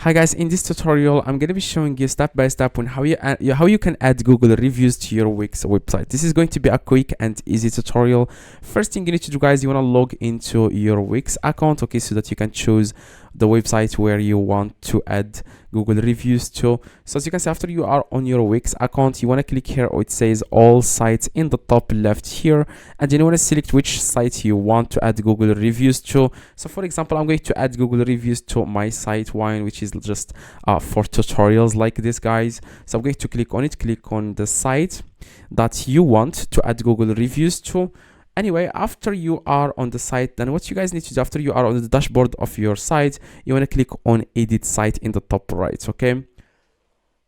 Hi guys, in this tutorial I'm going to be showing you step by step on how you can add Google reviews to your Wix website. This is going to be a quick and easy tutorial. First thing you need to do, guys, you want to log into your Wix account, okay, so that you can choose the website where you want to add Google reviews to. So as you can see, after you are on your Wix account, you want to click here where it says all sites in the top left here, and then you want to select which site you want to add Google reviews to. So for example, I'm going to add Google reviews to my site Wine, which is just for tutorials like this, guys. So I'm going to click on it, click on the site that you want to add Google reviews to. Anyway, after you are on the site, then what you guys need to do, after you are on the dashboard of your site, you want to click on edit site in the top right, okay?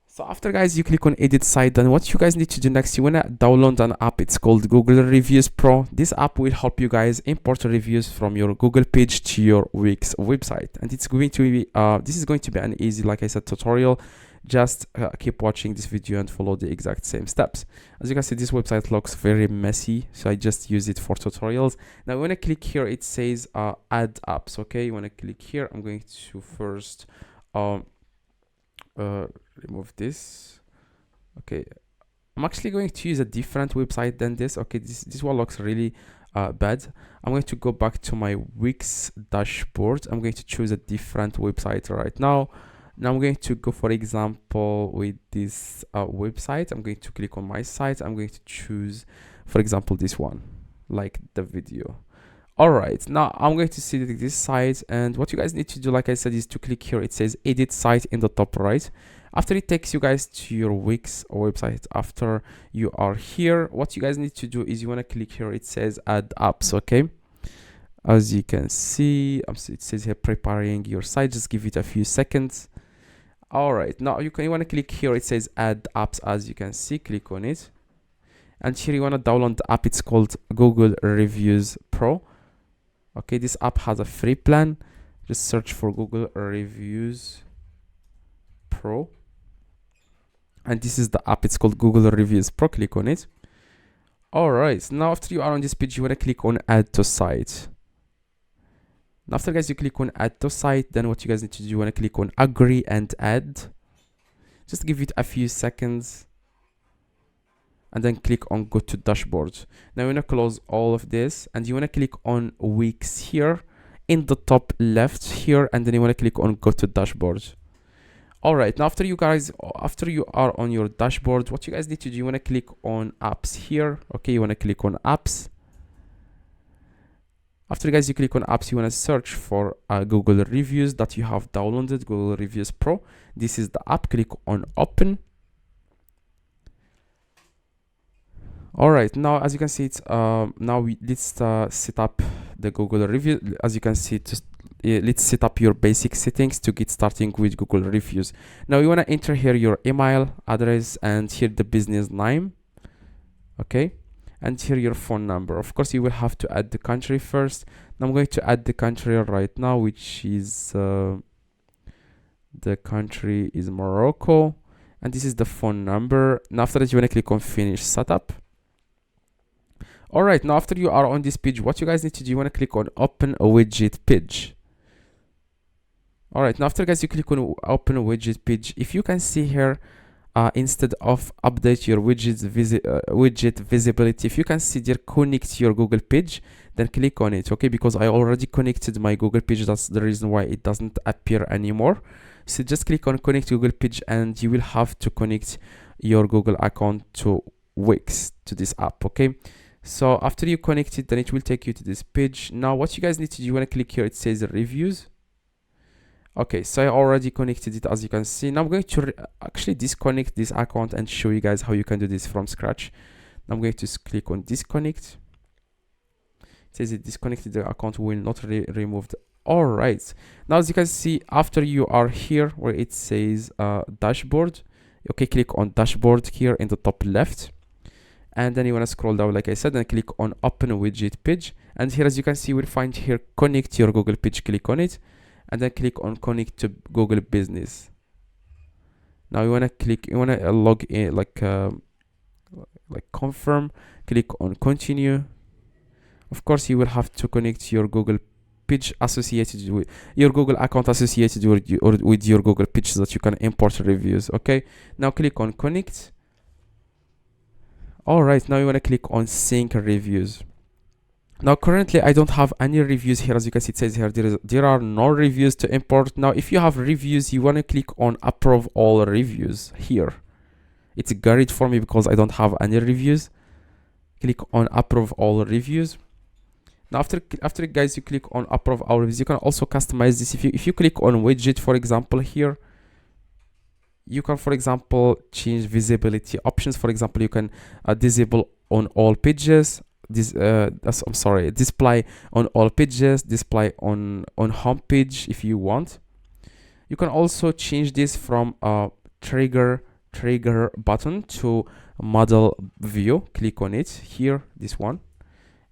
So after, guys, you click on edit site, then what you guys need to do next, you want to download an app. It's called Google Reviews Pro. This app will help you guys import reviews from your Google page to your Wix website, and it's going to be this is going to be an easy, like I said, tutorial. Just keep watching this video and follow the exact same steps. As you can see, this website looks very messy, so I just use it for tutorials. Now when I click here, it says add apps, okay? You want to click here. I'm going to first remove this. Okay, I'm actually going to use a different website than this. Okay, this one looks really bad. I'm going to go back to my Wix dashboard. I'm going to choose a different website right now. Now I'm going to go, for example, with this website. I'm going to click on my site. I'm going to choose, for example, this one, like the video. All right, now I'm going to select this site, and what you guys need to do, like I said, is to click here. It says edit site in the top right. After it takes you guys to your Wix website, after you are here, what you guys need to do is you want to click here. It says add apps, okay? As you can see, it says here preparing your site. Just give it a few seconds. All right, now you want to click here. It says add apps. As you can see, click on it, and here you want to download the app. It's called Google Reviews Pro. Okay, this app has a free plan. Just search for Google Reviews Pro, and this is the app. It's called Google Reviews Pro. Click on it. All right, now after you are on this page, you want to click on add to site. Now after, guys, you click on add to site, then what you guys need to do, you want to click on agree and add. Just give it a few seconds, and then click on go to dashboard. Now you want to close all of this, and you want to click on Wix here in the top left here, and then you want to click on go to dashboard. All right, now after you are on your dashboard, what you guys need to do, you want to click on apps here. Okay, you want to click on apps. After, guys, you click on apps, you want to search for Google Reviews that you have downloaded, Google Reviews Pro. This is the app. Click on open. All right, now as you can see, it's let's set up the Google Review. As you can see, let's set up your basic settings to get starting with Google Reviews. Now you want to enter here your email address and here the business name, okay, and here your phone number. Of course, you will have to add the country first. Now I'm going to add the country right now, which is the country is Morocco, and this is the phone number. Now after that, you want to click on finish setup. All right, now after you are on this page, what you guys need to do, you want to click on open a widget page. All right, now after, guys, you click on open a widget page. If you can see here, instead of update your widget visibility, if you can see there connect your Google page, then click on it, okay? Because I already connected my Google page. That's the reason why it doesn't appear anymore. So just click on connect Google page, and you will have to connect your Google account to Wix, to this app, okay? So after you connect it, then it will take you to this page. Now what you guys need to do, you want to click here. It says reviews. Okay, so I already connected it, as you can see. Now I'm going to actually disconnect this account and show you guys how you can do this from scratch. Now I'm going to click on disconnect. It says it disconnected, the account will not removed. All right, now as you can see, after you are here where it says dashboard, okay, click on dashboard here in the top left, and then you want to scroll down, like I said, and click on open a widget page. And here, as you can see, you will find here connect your Google page. Click on it, and then click on connect to Google Business. Now you want to log in, like confirm. Click on continue. Of course, you will have to connect your Google page associated with your Google account, associated with your Google page, so that you can import reviews. Okay, now click on connect. All right, now you want to click on sync reviews. Now currently I don't have any reviews here. As you can see, it says here there are no reviews to import. Now if you have reviews, you want to click on approve all reviews here. It's guaranteed for me because I don't have any reviews. Click on approve all reviews. Now after guys, you click on approve all reviews. You can also customize this. If you click on widget, for example, here you can, for example, change visibility options. For example, you can disable on all pages, display on all pages, display on home page if you want. You can also change this from trigger button to model view. Click on it here, this one.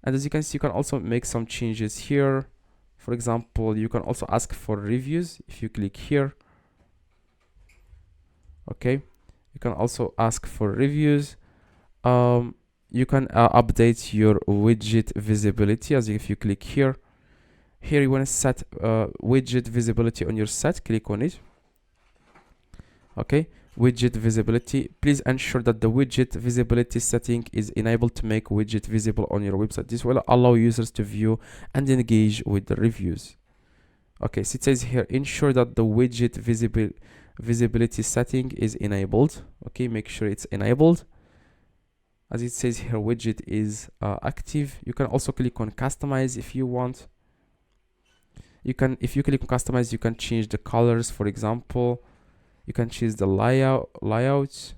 And as you can see, you can also make some changes here. For example, you can also ask for reviews if you click here. Okay, you can also ask for reviews. You can update your widget visibility. As if you click here you want to set widget visibility on your set. Click on it. Okay, widget visibility, please ensure that the widget visibility setting is enabled to make widget visible on your website. This will allow users to view and engage with the reviews. Okay, so it says here, ensure that the widget visibility setting is enabled. Okay, make sure it's enabled. As it says here, widget is active. You can also click on customize if you want. If you click on customize, you can change the colors. For example, you can change the layout.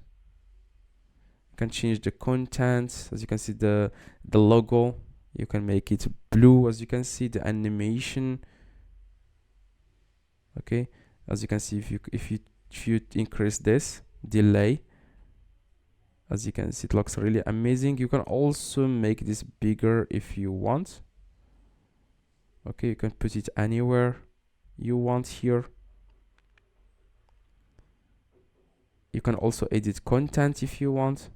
You can change the content. As you can see, the logo, you can make it blue. As you can see, the animation. Okay, as you can see, if you increase this delay, as you can see, it looks really amazing. You can also make this bigger if you want. Okay, you can put it anywhere you want here. You can also edit content if you want.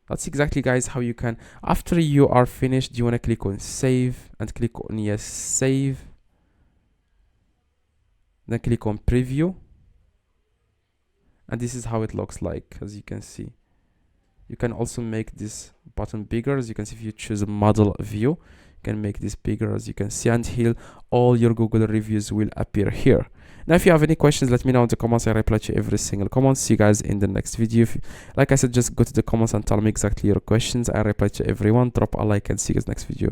That's exactly, guys, how you can. After you are finished, you want to click on save and click on yes, save. Then click on preview. And this is how it looks like. As you can see, you can also make this button bigger. As you can see, if you choose model view, you can make this bigger, as you can see, until all your Google reviews will appear here. Now if you have any questions, let me know in the comments. I reply to every single comment. See you guys in the next video. Like I said, just go to the comments and tell me exactly your questions. I reply to everyone. Drop a like and see you guys next video.